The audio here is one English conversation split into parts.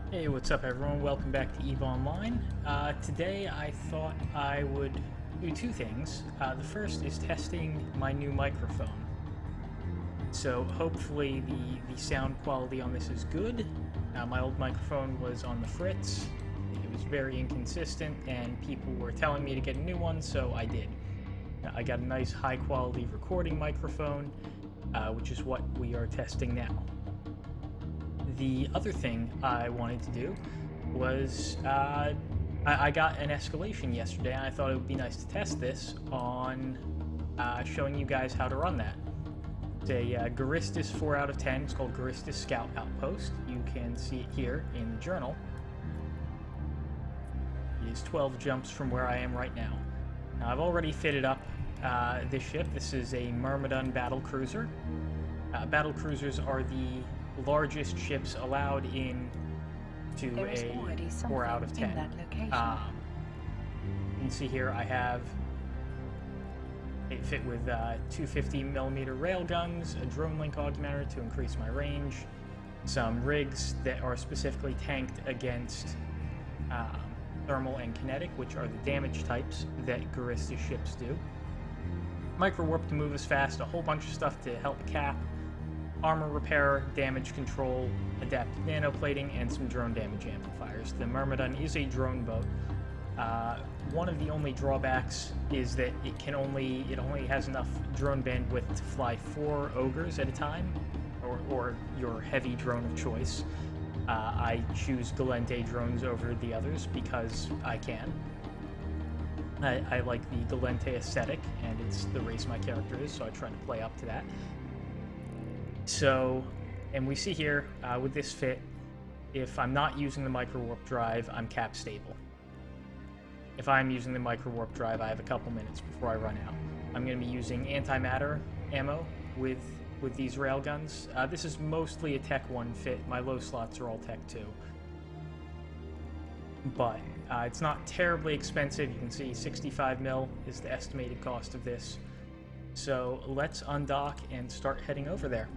Hey, what's up everyone? Welcome back to EVE Online. Today I thought I would do two things. The first is testing my new microphone. So hopefully the sound quality on this is good. My old microphone was on the fritz. It was very inconsistent and people were telling me to get a new one, so I did. I got a nice high quality recording microphone, which is what we are testing now. The other thing I wanted to do was I got an escalation yesterday, and I thought it would be nice to test this on showing you guys how to run that. It's a Guristas 4 out of 10. It's called Guristas Scout Outpost. You can see it here in the journal. It is 12 jumps from where I am right now. Now I've already fitted up this ship. This is a Myrmidon battle cruiser. Battle cruisers are the largest ships allowed in to a 4 out of 10. You can see here I have it fit with 250mm rail guns, a drone link augmenter to increase my range, some rigs that are specifically tanked against thermal and kinetic, which are the damage types that Guristas ships do. Micro warp to move as fast, a whole bunch of stuff to help cap, armor repair, damage control, adaptive nanoplating, and some drone damage amplifiers. The Myrmidon is a drone boat. One of the only drawbacks is that it only has enough drone bandwidth to fly 4 ogres at a time, or your heavy drone of choice. I choose Galente drones over the others because I can. I like the Galente aesthetic, and it's the race my character is, so I try to play up to that. So, and we see here, with this fit, if I'm not using the micro warp drive, I'm cap stable. If I'm using the micro warp drive, I have a couple minutes before I run out. I'm going to be using antimatter ammo with these railguns. This is mostly a Tech 1 fit. My low slots are all Tech 2. But it's not terribly expensive. You can see 65 mil is the estimated cost of this. So let's undock and start heading over there.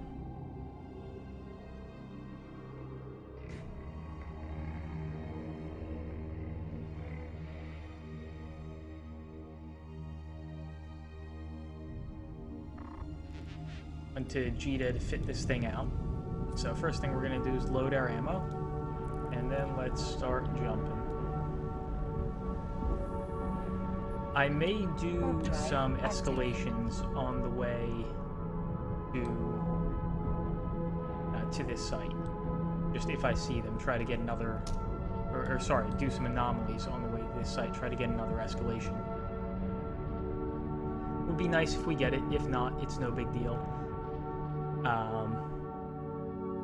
To Jita to fit this thing out. So first thing we're going to do is load our ammo, and then let's start jumping. I may do some escalations on the way to this site. Just if I see them, try to get another, or sorry, do some anomalies on the way to this site, try to get another escalation. It would be nice if we get it. If not, it's no big deal.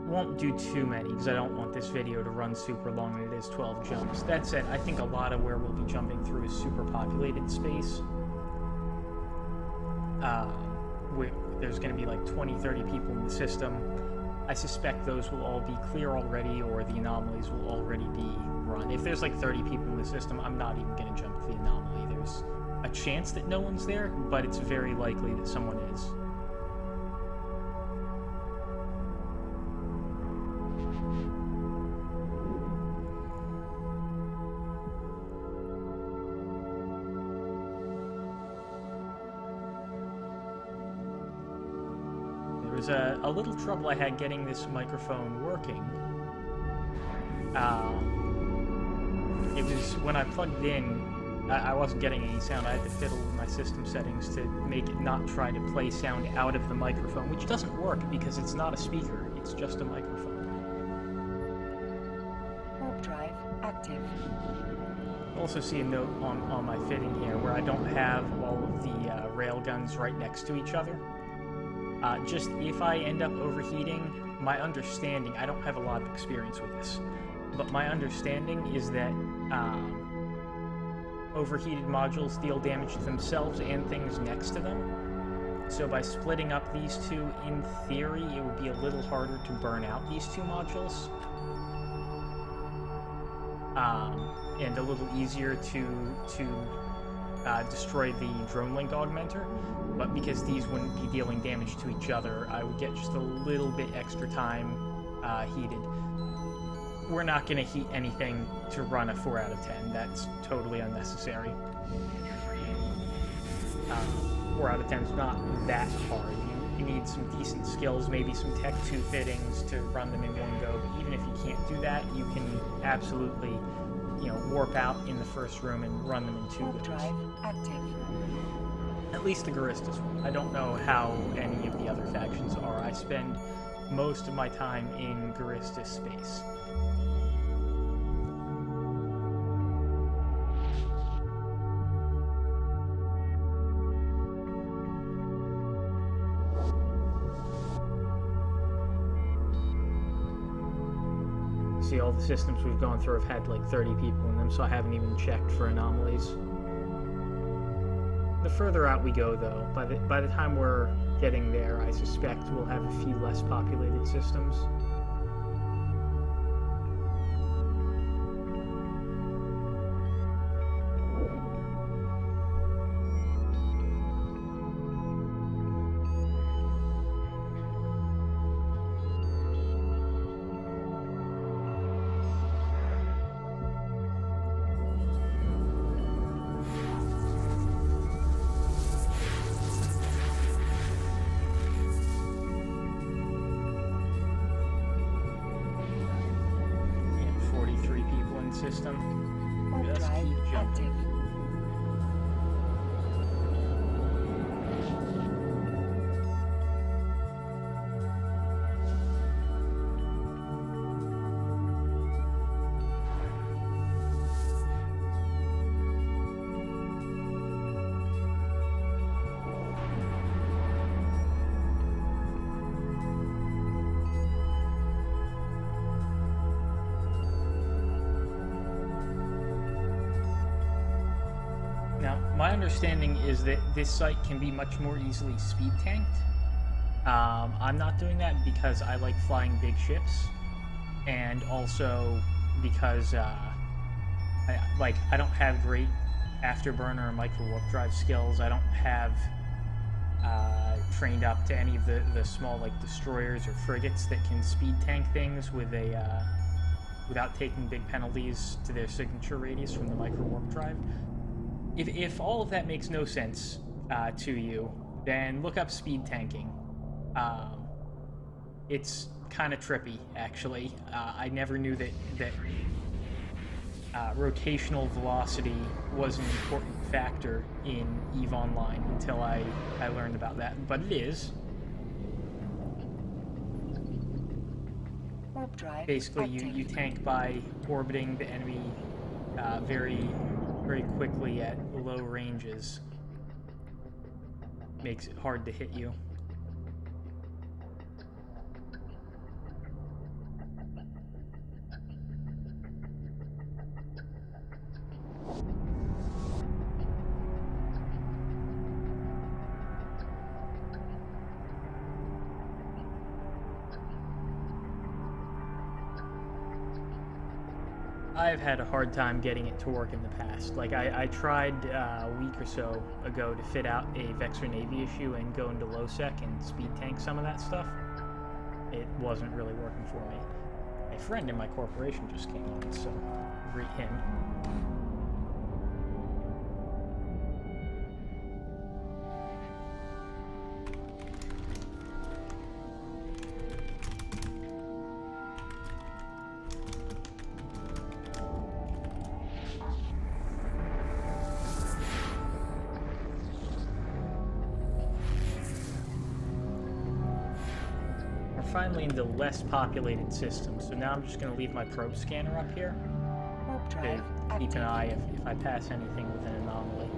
Won't do too many because I don't want this video to run super long, and it is 12 jumps. That said, I think a lot of where we'll be jumping through is super populated space. There's going to be like 20-30 people in the system. I suspect those will all be clear already, or the anomalies will already be run. If there's like 30 people in the system, I'm not even going to jump to the anomaly. There's a chance that no one's there, but it's very likely that someone is. There was a little trouble I had getting this microphone working. It was when I plugged it in, I wasn't getting any sound. I had to fiddle with my system settings to make it not try to play sound out of the microphone, which doesn't work because it's not a speaker, it's just a microphone. Warp drive active. Also see a note on my fitting here where I don't have all of the rail guns right next to each other. Just if I end up overheating, my understanding, I don't have a lot of experience with this, but my understanding is that overheated modules deal damage to themselves and things next to them. So by splitting up these two, in theory, it would be a little harder to burn out these two modules. And a little easier to destroy the drone link augmenter, but because these wouldn't be dealing damage to each other, I would get just a little bit extra time heated. we're not going to heat anything to run a 4 out of 10. That's totally unnecessary. 4 out of 10 is not that hard. You need some decent skills, maybe some Tech 2 fittings to run them in one go, but even if you can't do that, you can absolutely, warp out in the first room and run them in 2 goes. Drive active. At least the Guristas one. I don't know how any of the other factions are. I spend most of my time in Guristas space. See, all the systems we've gone through have had like 30 people in them, so I haven't even checked for anomalies. The further out we go, though, by the time we're getting there, I suspect we'll have a few less populated systems. System. Just keep jumping. Now, my understanding is that this site can be much more easily speed tanked. I'm not doing that because I like flying big ships, and also because I don't have great afterburner or micro warp drive skills. I don't have trained up to any of the small destroyers or frigates that can speed tank things with without taking big penalties to their signature radius from the micro warp drive. If all of that makes no sense to you, then look up speed tanking. It's kind of trippy, actually. I never knew that rotational velocity was an important factor in EVE Online until I learned about that, but it is. Warp drive Basically, active. you tank by orbiting the enemy very quickly at low ranges. Makes it hard to hit you. I've had a hard time getting it to work in the past. I tried a week or so ago to fit out a Vexor Navy issue and go into low sec and speed tank some of that stuff. It wasn't really working for me. A friend in my corporation just came on, so greet him. Finally into less populated systems, so now I'm just going to leave my probe scanner up here Warp to drive keep an active. eye if I pass anything with an anomaly.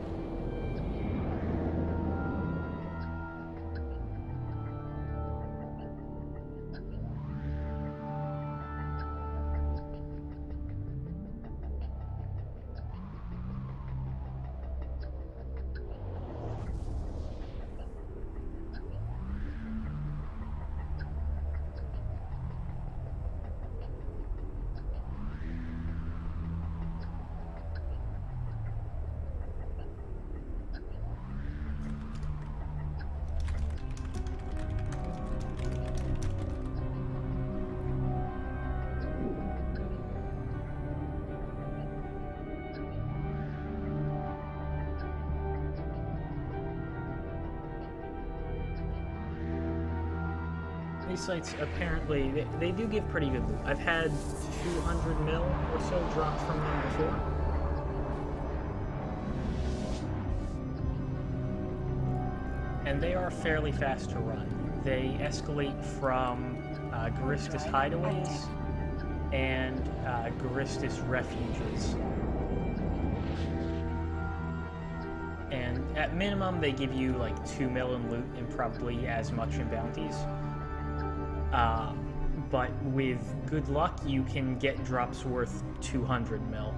these sites, apparently, they do give pretty good loot. I've had 200 mil or so dropped from them before. And they are fairly fast to run. They escalate from Guristas hideaways and Guristas refuges. And at minimum, they give you like 2 mil in loot and probably as much in bounties. But with good luck, you can get drops worth 200 mil.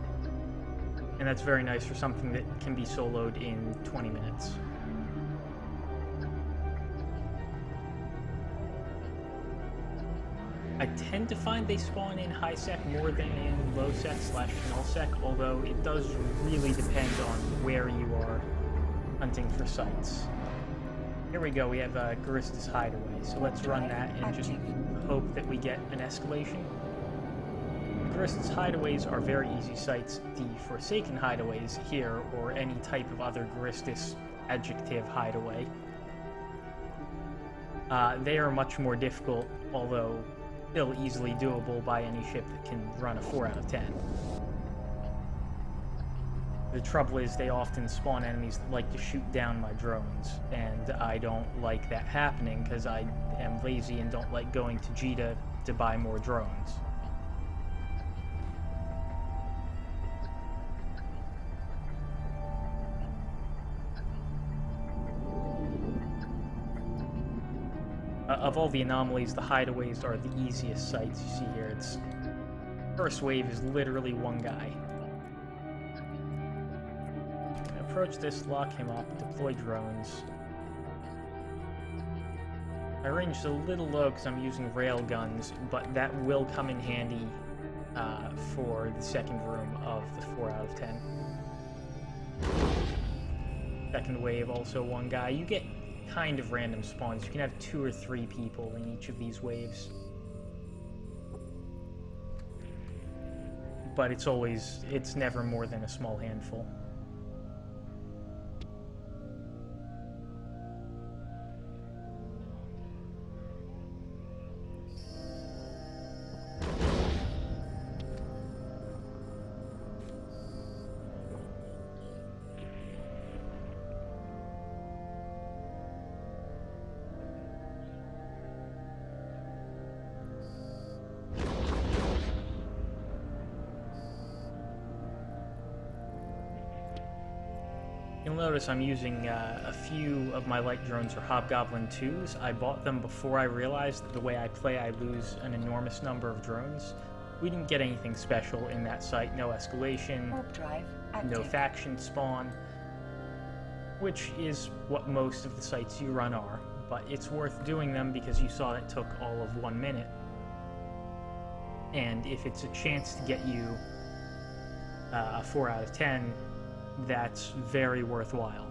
And that's very nice for something that can be soloed in 20 minutes. I tend to find they spawn in high sec more than in low sec / null sec, although it does really depend on where you are hunting for sites. Here we go, we have a Guristas hideaway, so let's run that and just hope that we get an escalation. Guristas hideaways are very easy sites. The Forsaken hideaways here, or any type of other Guristas adjective hideaway, they are much more difficult, although still easily doable by any ship that can run a 4 out of 10. The trouble is they often spawn enemies that like to shoot down my drones, and I don't like that happening because I am lazy and don't like going to Jita to buy more drones. Of all the anomalies, the hideaways are the easiest sites you see here. Its first wave is literally one guy. Approach this, lock him up, deploy drones. My range is a little low because I'm using rail guns, but that will come in handy for the second room of the 4 out of 10. Second wave, also one guy. You get kind of random spawns. You can have 2 or 3 people in each of these waves. But it's never more than a small handful. You'll notice I'm using a few of my light drones are Hobgoblin 2s. I bought them before I realized that the way I play I lose an enormous number of drones. We didn't get anything special in that site, no escalation, no faction spawn, which is what most of the sites you run are, but it's worth doing them because you saw it took all of 1 minute. And if it's a chance to get you a 4 out of 10, that's very worthwhile.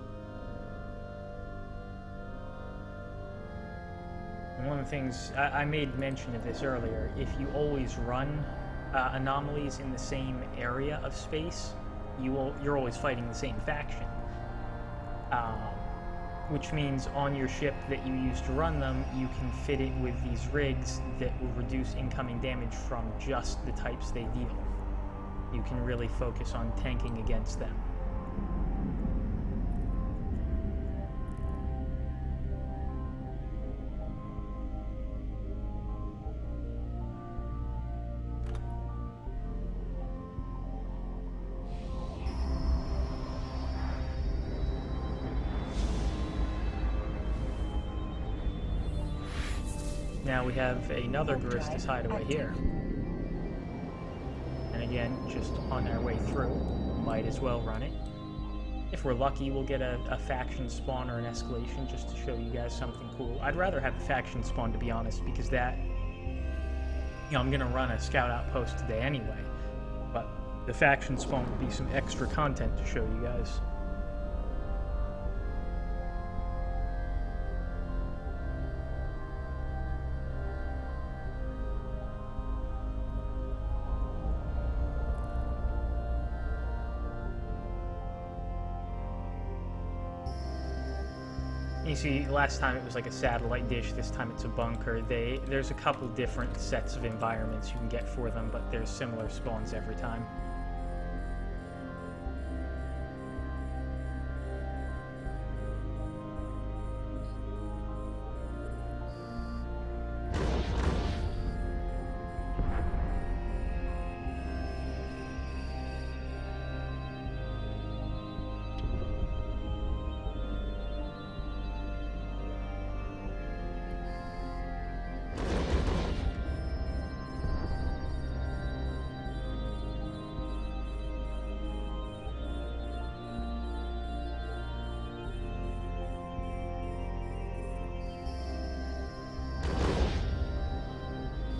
And one of the things, I made mention of this earlier, if you always run anomalies in the same area of space, you're always fighting the same faction. Which means on your ship that you use to run them, you can fit it with these rigs that will reduce incoming damage from just the types they deal. You can really focus on tanking against them. Now we have another Guristas hideaway here. And again, just on our way through, might as well run it. If we're lucky, we'll get a faction spawn or an escalation just to show you guys something cool. I'd rather have the faction spawn, to be honest, because that, I'm going to run a Scout Outpost today anyway. But the faction spawn will be some extra content to show you guys. You see, last time it was like a satellite dish, this time it's a bunker. There's a couple different sets of environments you can get for them, but there's similar spawns every time.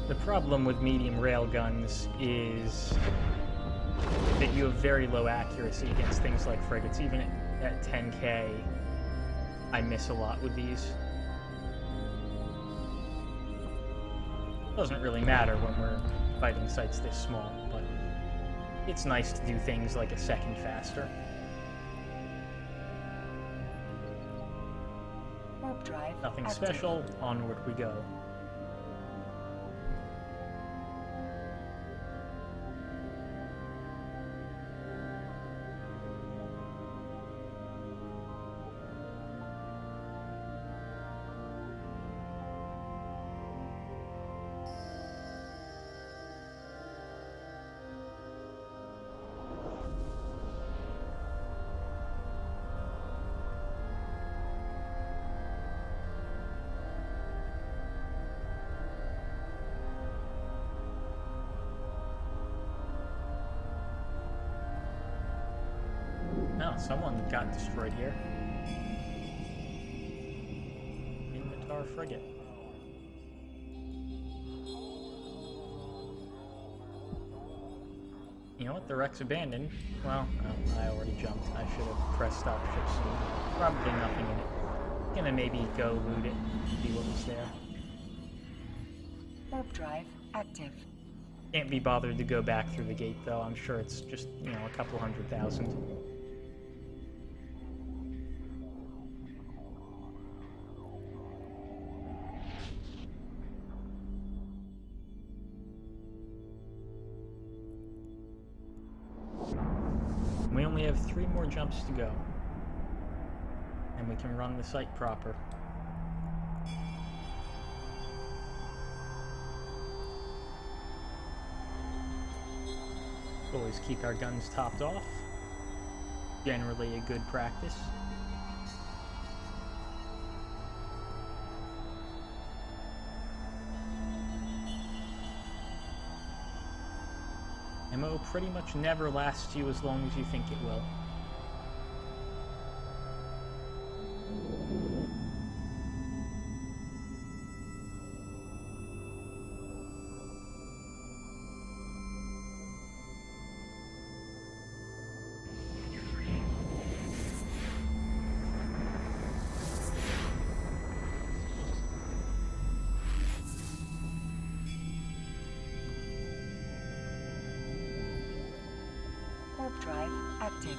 The problem with medium railguns is that you have very low accuracy against things like frigates. Even at 10k, I miss a lot with these. Doesn't really matter when we're fighting sites this small, but it's nice to do things like a second faster. Warp drive. Nothing active. special, onward we go. No, someone got destroyed here. Minotaur frigate. You know what? The wreck's abandoned. Well, I already jumped. I should have pressed stop ship soon. Probably nothing in it. Gonna maybe go loot it, see what was there. Warp drive active. Can't be bothered to go back through the gate, though. I'm sure it's just, you know, a couple 100,000. We only have 3 more jumps to go, and we can run the site proper. Always keep our guns topped off. Generally a good practice. Ammo pretty much never lasts you as long as you think it will. Warp drive active.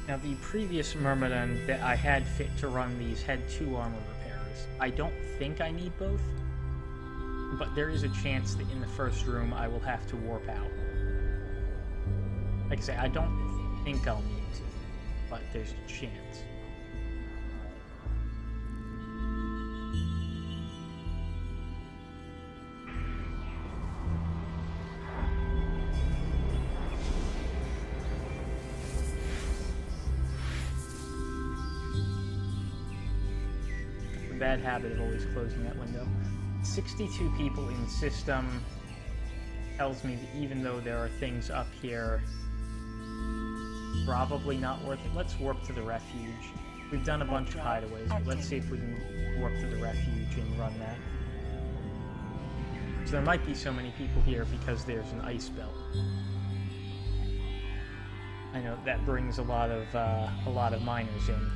Now, the previous Myrmidon that I had fit to run these had 2 armor repairs. I don't think I need both, but there is a chance that in the first room I will have to warp out. Like I say, I don't think I'll need to, but there's a chance. Bad habit of always closing that window. 62 people in the system. tells me that even though there are things up here, probably not worth it. Let's warp to the refuge. We've done a bunch of hideaways, but let's see if we can warp to the refuge and run that. So there might be so many people here because there's an ice belt. I know that brings a lot of miners in.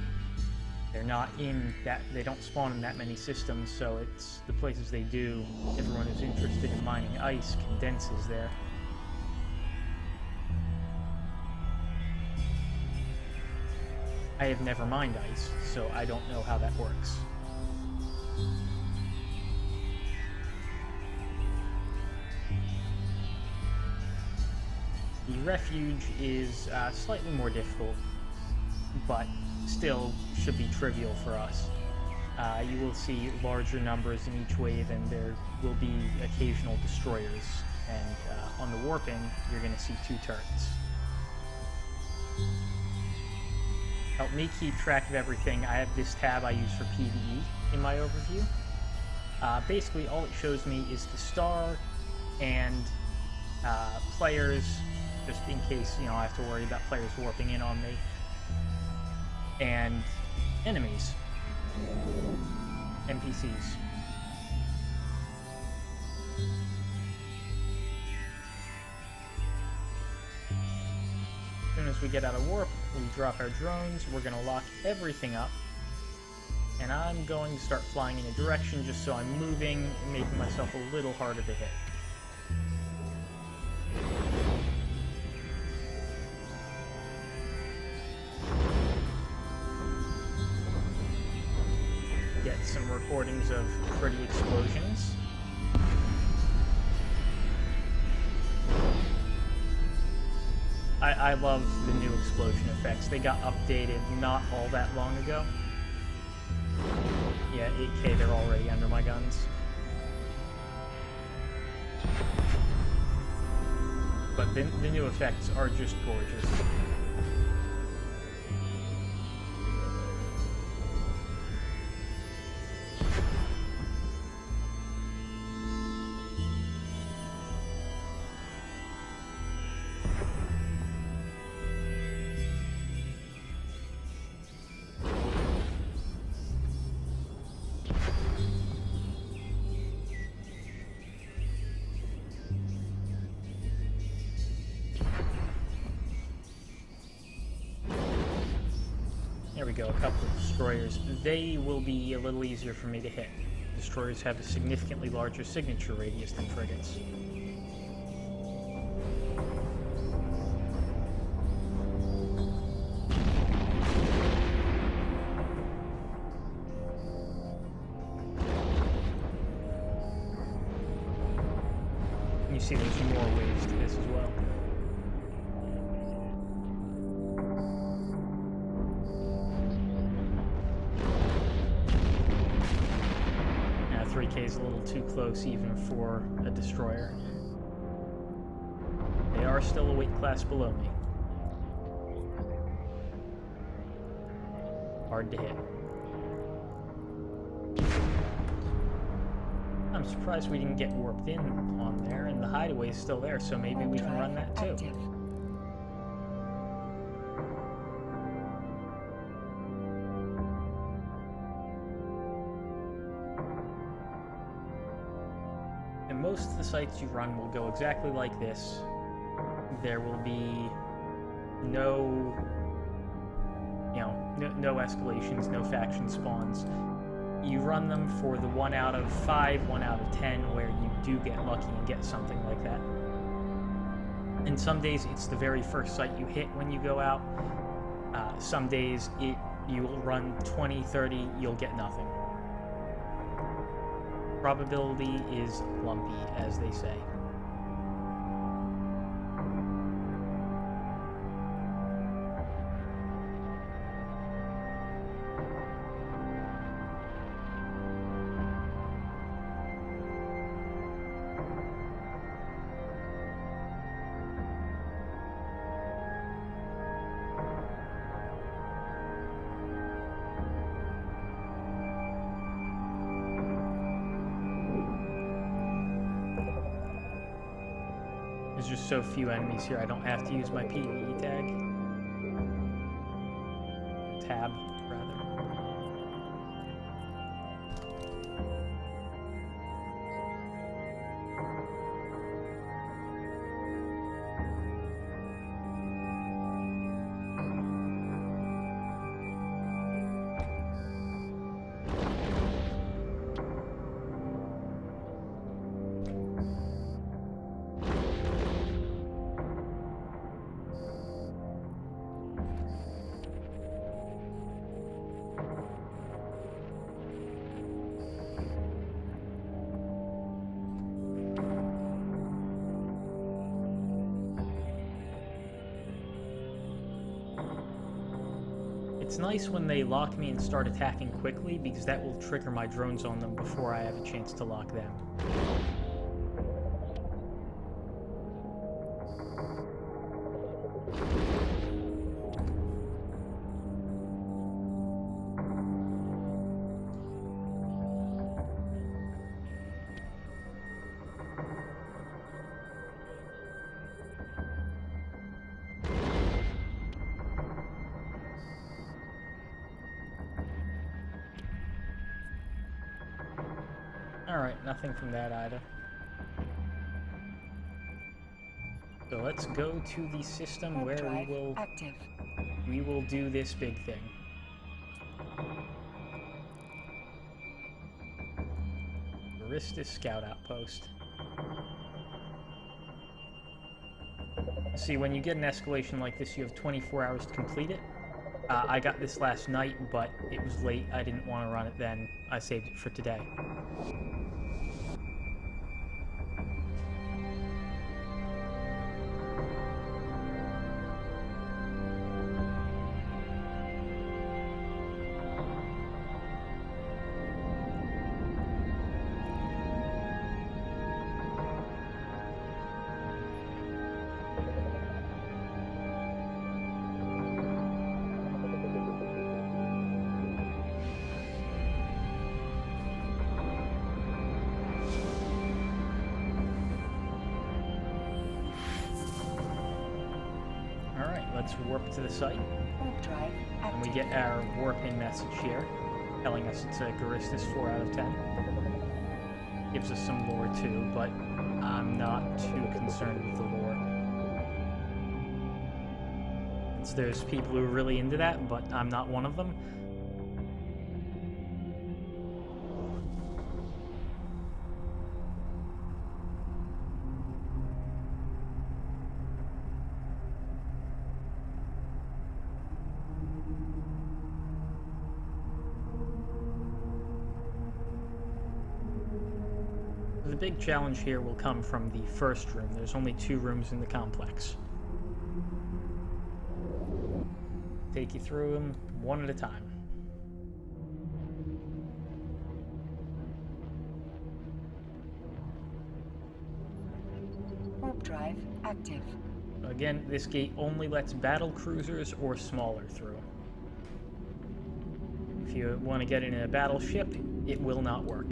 They're not in that, they don't spawn in that many systems, so it's the places they do, everyone who's interested in mining ice condenses there. I have never mined ice, so I don't know how that works. The refuge is slightly more difficult, but still should be trivial for us. You will see larger numbers in each wave, and there will be occasional destroyers. And on the warping, you're going to see 2 turrets. Help me keep track of everything. I have this tab I use for PvE in my overview. Basically, all it shows me is the star and players, just in case, you know, I have to worry about players warping in on me. And enemies. NPCs. As soon as we get out of warp, we drop our drones, we're going to lock everything up. And I'm going to start flying in a direction just so I'm moving and making myself a little harder to hit. Get some recordings of pretty explosions. I love the new explosion effects. They got updated not all that long ago. Yeah, 8K, they're already under my guns. But the new effects are just gorgeous. There we go, a couple of destroyers. They will be a little easier for me to hit. Destroyers have a significantly larger signature radius than frigates. And you see there's more waves to this as well. 3K is a little too close even for a destroyer. They are still a weight class below me. Hard to hit. I'm surprised we didn't get warped in on there, and the hideaway is still there, so maybe we can run that too. Active. And most of the sites you run will go exactly like this. There will be no, no escalations, no faction spawns. You run them for the 1 out of 5, 1 out of 10, where you do get lucky and get something like that. And some days it's the very first site you hit when you go out. Some days you will run 20, 30, you'll get nothing. Probability is lumpy, as they say. so few enemies here, I don't have to use my PvE tag. Tab, rather. It's nice when they lock me and start attacking quickly, because that will trigger my drones on them before I have a chance to lock them. Alright, nothing from that either. So let's go to the system where we will do this big thing. Guristas Scout Outpost. See, when you get an escalation like this, you have 24 hours to complete it. I got this last night, but it was late. I didn't want to run it then. I saved it for today. Let's warp to the site, and we get our warp-in message here, telling us it's a Guristas 4 out of 10. Gives us some lore too, but I'm not too concerned with the lore. There's people who are really into that, but I'm not one of them. The big challenge here will come from the first room. There's only 2 rooms in the complex. Take you through them one at a time. Warp drive active. Again, this gate only lets battle cruisers or smaller through. If you want to get in a battleship, it will not work.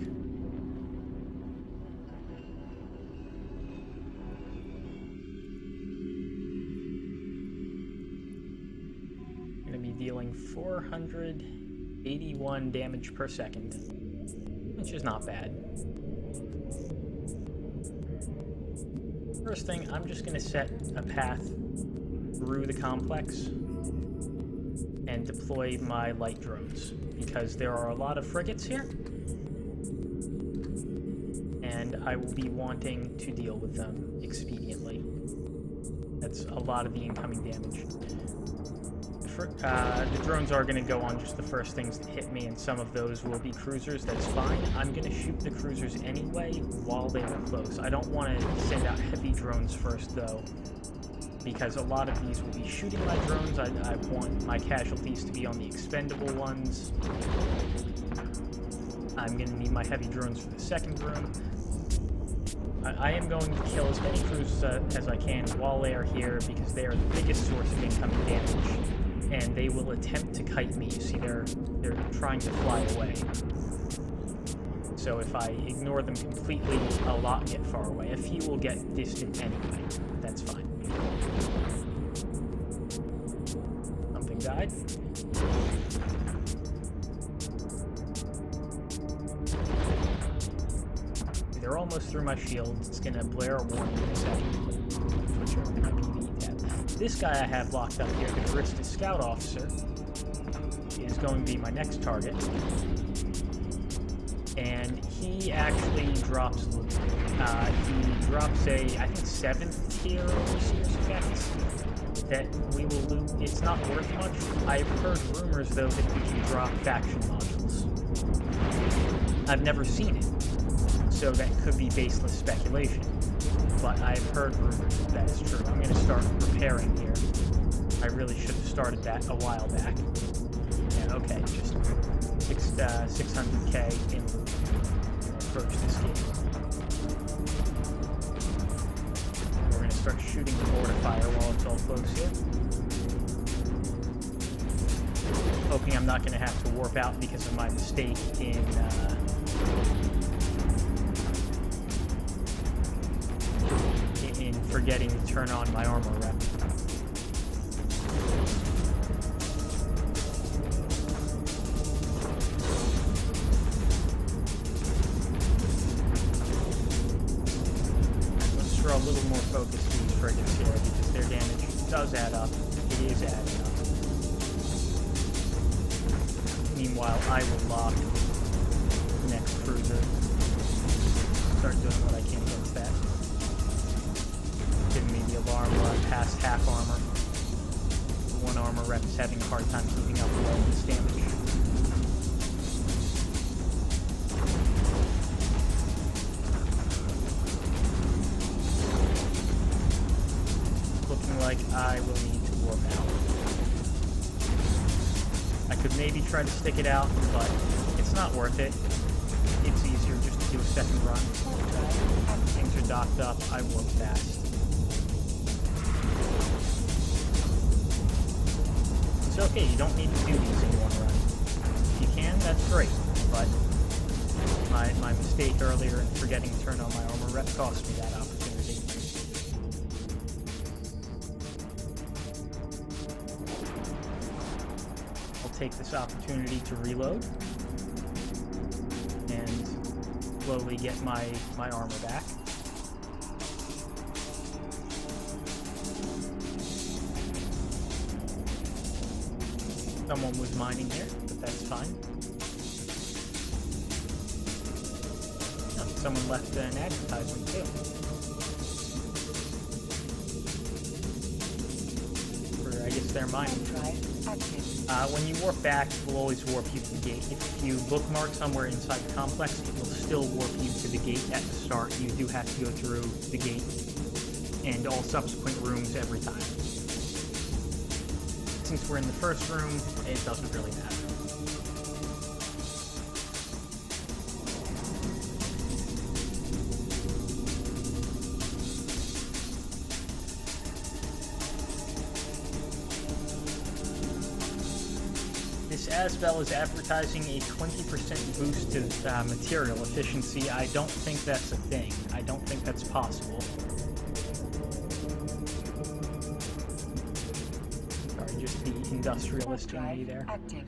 Dealing 481 damage per second, which is not bad. First thing, I'm just going to set a path through the complex and deploy my light drones, because there are a lot of frigates here, and I will be wanting to deal with them expediently. That's a lot of the incoming damage. The drones are going to go on just the first things that hit me, and some of those will be cruisers. That's fine. I'm going to shoot the cruisers anyway while they are close. I don't want to send out heavy drones first, though, because a lot of these will be shooting my drones. I want my casualties to be on the expendable ones. I'm going to need my heavy drones for the second room. I am going to kill as many cruisers as I can while they are here, because they are the biggest source of incoming damage. And they will attempt to kite me. You see, they're trying to fly away. So So if I ignore them completely, a lot get far away. A few will get distant anyway. That's fine. Something died. They're almost through my shield. It's gonna blare a warning in a second. Switch over to my PvE tab. This guy I have locked up here, the Guristas Scout Officer, is going to be my next target. And he actually drops loot. He drops a, I think, 7th tier overseer's effect that we will loot. It's not worth much. I've heard rumors, though, that he can drop faction modules. I've never seen it, so that could be baseless speculation. But I've heard rumors that is true. I'm going to start repairing here. I really should have started that a while back. Yeah, okay, just 600k in approach this gate. We're going to start shooting the mortifier while it's all close here. Hoping I'm not going to have to warp out because of my mistake in forgetting to turn on my armor rep. Let's throw a little more focus to these frigates here because their damage does add up. It is adding up. Meanwhile, I will lock the next cruiser. Start doing what I can against that. Giving me the alarm run past half armor. The one armor rep is having a hard time keeping up with all this damage. Looking like I will need to warp out. I could maybe try to stick it out, but it's not worth it. It's easier just to do a second run. Things are docked up, I warp fast. It's okay, you don't need to do these in one run. If you can, that's great, but my mistake earlier in forgetting to turn on my armor rep cost me that opportunity. I'll take this opportunity to reload and slowly get my armor back. Someone was mining here, but that's fine. Oh, someone left an advertisement too. For, I guess, their mining. When you warp back, it will always warp you to the gate. If you bookmark somewhere inside the complex, it will still warp you to the gate at the start. You do have to go through the gate and all subsequent rooms every time. Since we're in the first room, it doesn't really matter. This Asbel is advertising a 20% boost to material efficiency. I don't think that's a thing. I don't think that's possible. Just the industrialist in me there. Active.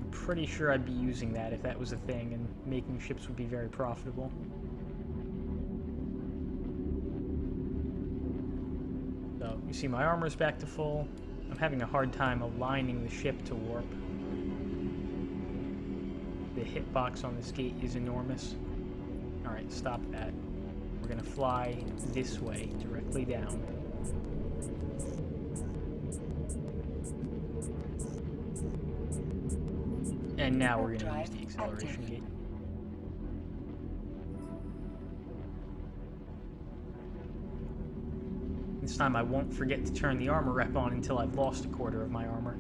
I'm pretty sure I'd be using that if that was a thing, and making ships would be very profitable. So, you see my armor's back to full. I'm having a hard time aligning the ship to warp. The hitbox on this gate is enormous. Alright, stop that. We're gonna fly this way, directly down. And now we're going to use the acceleration gate. This time I won't forget to turn the armor rep on until I've lost a quarter of my armor.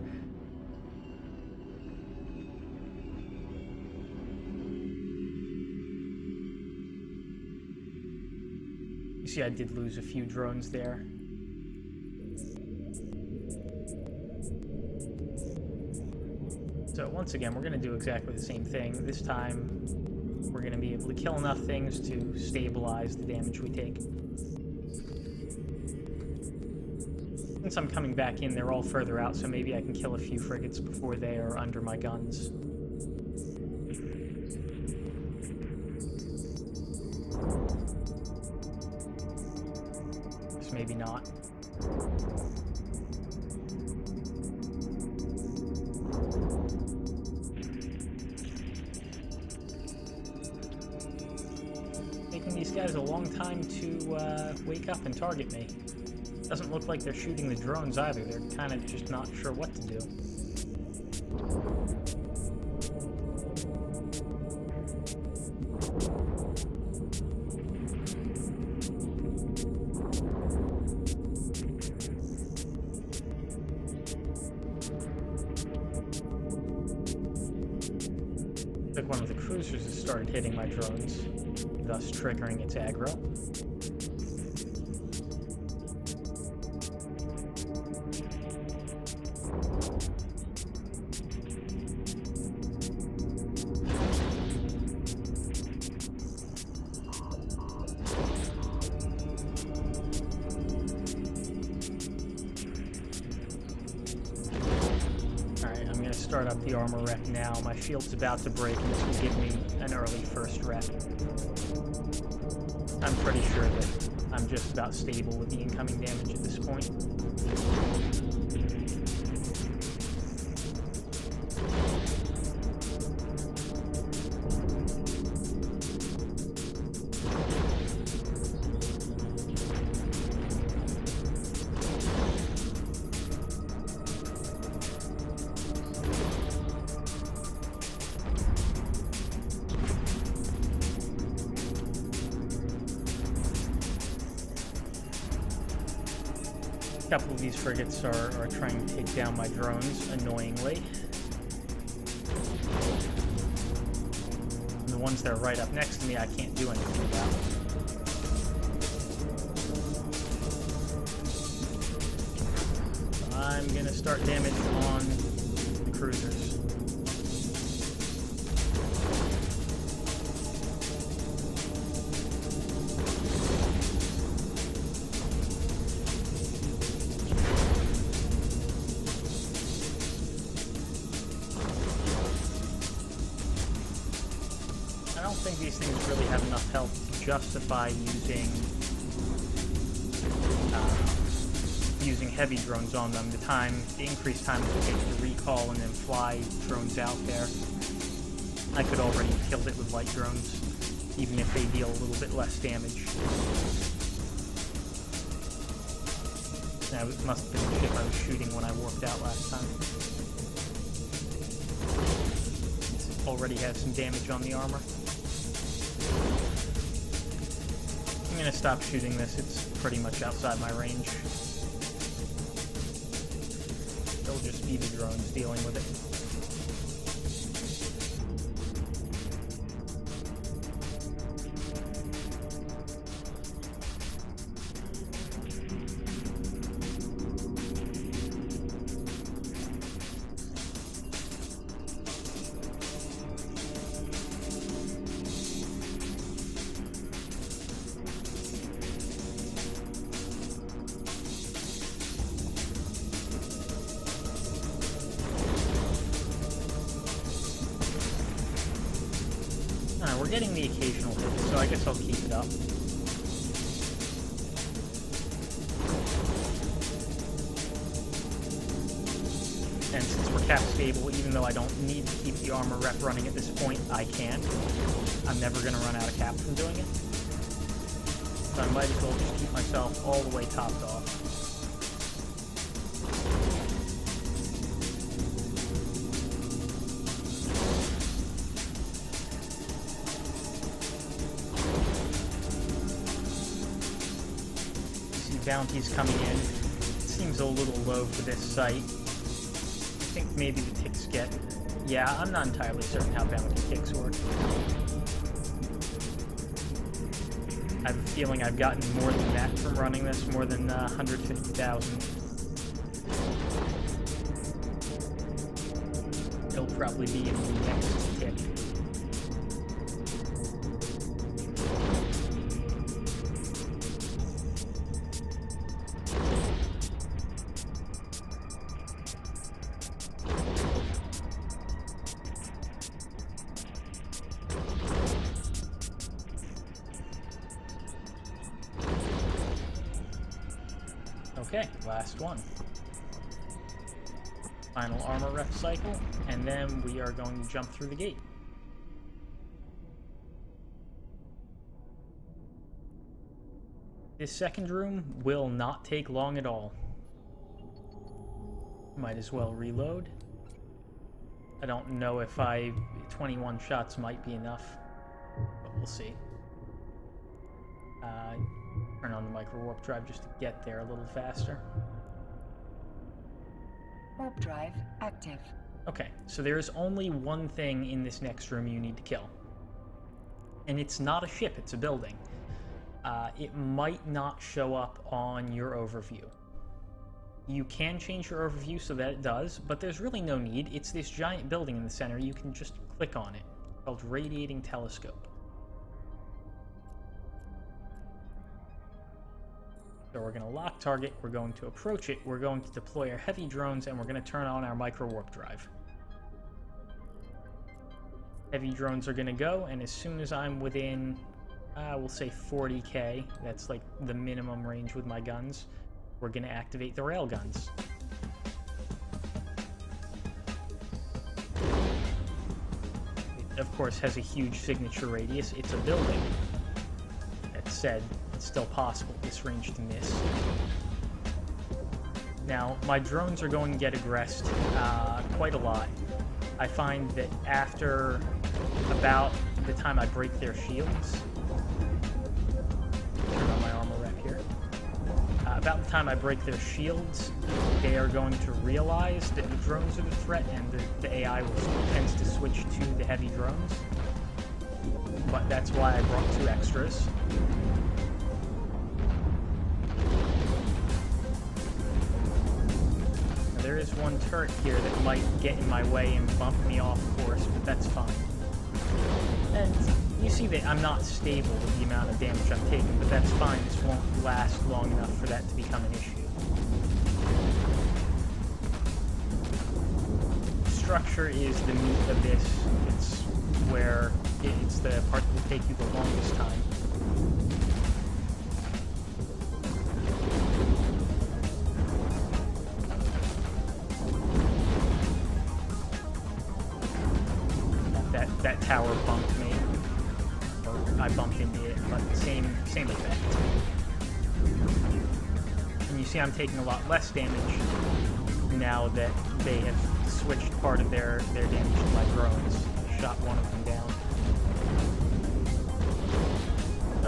You see I did lose a few drones there. So once again, we're going to do exactly the same thing. This time, we're going to be able to kill enough things to stabilize the damage we take. Since I'm coming back in, they're all further out, so maybe I can kill a few frigates before they are under my guns. Just maybe not. Taking these guys a long time to wake up and target me. Doesn't look like they're shooting the drones either. They're kind of just not sure what to do. Like one of the cruisers has started hitting my drones, thus triggering its aggro. Start up the armor rep now. My shield's about to break, and this will give me an early first rep. I'm pretty sure that I'm just about stable with the incoming damage at this point. A couple of these frigates are trying to take down my drones, annoyingly. And the ones that are right up next to me, I can't do anything about. So I'm gonna start damage on the cruisers. I don't think these things really have enough health to justify using heavy drones on them. The increased time it would take to recall and then fly drones out there. I could already have killed it with light drones, even if they deal a little bit less damage. Now, it must have been the ship I was shooting when I warped out last time. It already has some damage on the armor. I'm gonna stop shooting this. It's pretty much outside my range. It'll just be the drones dealing with it. We're getting the occasional hit, so I guess I'll keep it up. And since we're cap stable, even though I don't need to keep the armor rep running at this point, I can. I'm never going to run out of cap from doing it. So I might as well just keep myself all the way topped off. Bounties coming in. It seems a little low for this site. I think maybe the ticks get... Yeah, I'm not entirely certain how bounty ticks work. I have a feeling I've gotten more than that from running this, more than 150,000. It'll probably be in the next tick. Okay, last one. Final armor rep cycle, and then we are going to jump through the gate. This second room will not take long at all. Might as well reload. I don't know if 21 shots might be enough, but we'll see. Turn on the micro warp drive just to get there a little faster. Warp drive active. Okay, so there's only one thing in this next room you need to kill. And it's not a ship, it's a building. It might not show up on your overview. You can change your overview so that it does, but there's really no need. It's this giant building in the center. You can just click on it. It's called Radiating Telescope. So we're going to lock target, we're going to approach it, we're going to deploy our heavy drones, and we're going to turn on our micro warp drive. Heavy drones are going to go, and as soon as I'm within, we'll say 40k, that's like the minimum range with my guns, we're going to activate the rail guns. It, of course, has a huge signature radius. It's a building. That said, it's still possible this range to miss. Now, my drones are going to get aggressed quite a lot. I find that after about the time I break their shields, turn on my armor rep here, about the time I break their shields, they are going to realize that the drones are the threat, and the AI tends to switch to the heavy drones. But that's why I brought 2 extras. Now, there is one turret here that might get in my way and bump me off course, but that's fine. And you see that I'm not stable with the amount of damage I'm taking, but that's fine. This won't last long enough for that to become an issue. Structure is the meat of this. It's where it's the part that will take you the longest time. That tower bumped me, or I bumped into it, but same effect. And you see I'm taking a lot less damage now that they have switched part of their damage to my drones. I shot one of them down.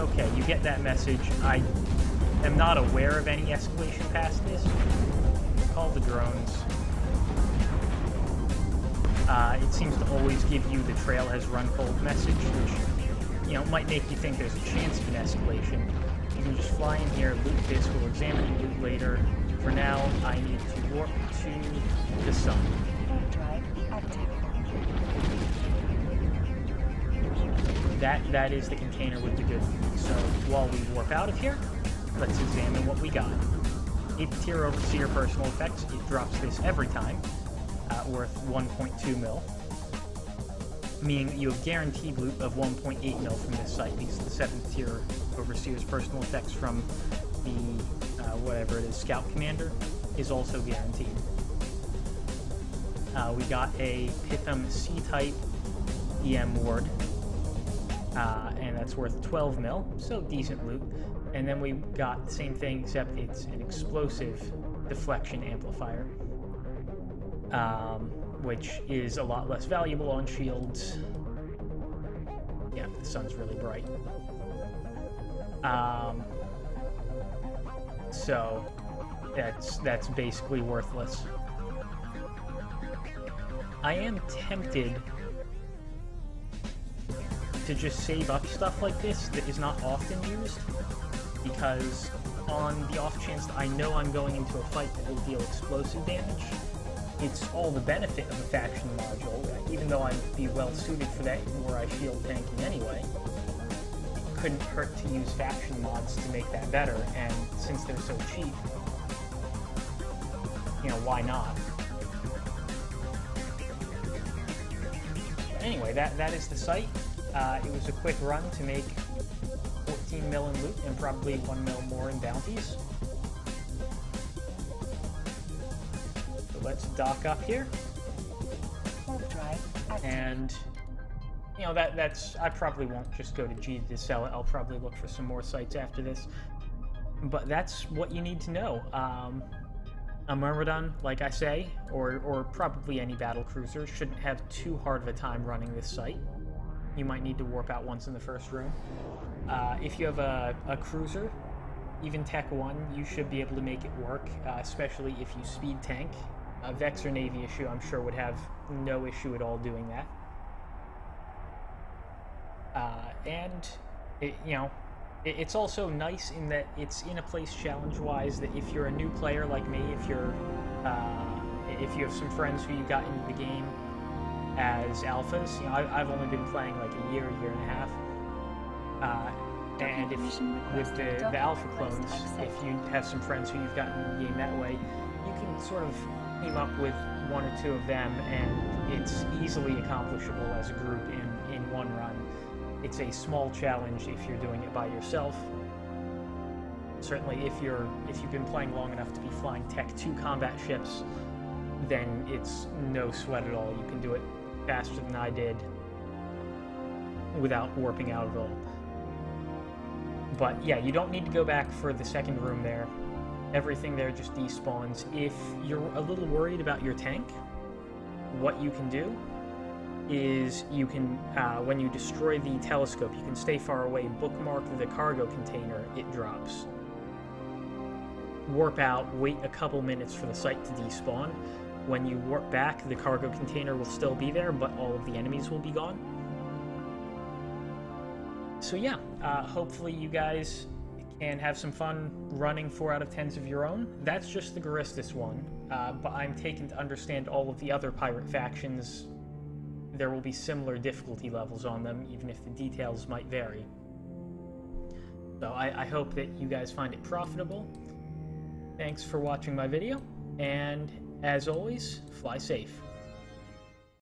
Okay, you get that message. I am not aware of any escalation past this. Call the drones. It seems to always give you the trail has run cold message, which, you know, might make you think there's a chance of an escalation. You can just fly in here, loot this, we'll examine the loot later. For now, I need to warp to the sun. Warp drive active. That is the container with the good food. So while we warp out of here, let's examine what we got. 8th tier Overseer personal effects. It drops this every time. Worth 1.2 mil, meaning that you have guaranteed loot of 1.8 mil from this site, because the 7th tier Overseer's personal effects from the whatever it is, Scout Commander, is also guaranteed. We got a Pitham C-type EM ward, and that's worth 12 mil, so decent loot. And then we got the same thing, except it's an explosive deflection amplifier. Which is a lot less valuable on shields. Yeah, the sun's really bright. So that's basically worthless. I am tempted to just save up stuff like this that is not often used, because on the off chance that I know I'm going into a fight that will deal explosive damage, it's all the benefit of a faction module, even though I'd be well suited for that were I shield tanking anyway. It couldn't hurt to use faction mods to make that better, and since they're so cheap, you know, why not? But anyway, that is the site. It was a quick run to make 14 mil in loot and probably 1 mil more in bounties. let's dock up here. Warp drive active. And, you know, that's... I probably won't just go to G to sell it. I'll probably look for some more sites after this. But that's what you need to know. A Myrmidon, like I say, or probably any battle cruiser, shouldn't have too hard of a time running this site. You might need to warp out once in the first room. If you have a cruiser, even Tech 1, you should be able to make it work, especially if you speed tank. Vex or Navy issue, I'm sure, would have no issue at all doing that. It's also nice in that it's in a place challenge-wise that if you're a new player like me, if you have some friends who you got into the game as alphas, you know, I've only been playing like a year and a half. And if with the alpha clones, if you have some friends who you've gotten in the game that way, you can sort of team up with one or two of them, and it's easily accomplishable as a group in one run. It's a small challenge if you're doing it by yourself. Certainly, if you've been playing long enough to be flying Tech 2 combat ships, then it's no sweat at all. You can do it faster than I did without warping out at all. But yeah, you don't need to go back for the second room there. Everything there just despawns. If you're a little worried about your tank, what you can do is you can, when you destroy the telescope, you can stay far away, bookmark the cargo container it drops, warp out, wait a couple minutes for the site to despawn. When you warp back, the cargo container will still be there, but all of the enemies will be gone. So yeah, hopefully you guys can have some fun running 4 out of 10s of your own. That's just the Guristas one, but I'm taken to understand all of the other pirate factions. There will be similar difficulty levels on them, even if the details might vary. So I hope that you guys find it profitable. Thanks for watching my video, and as always, fly safe.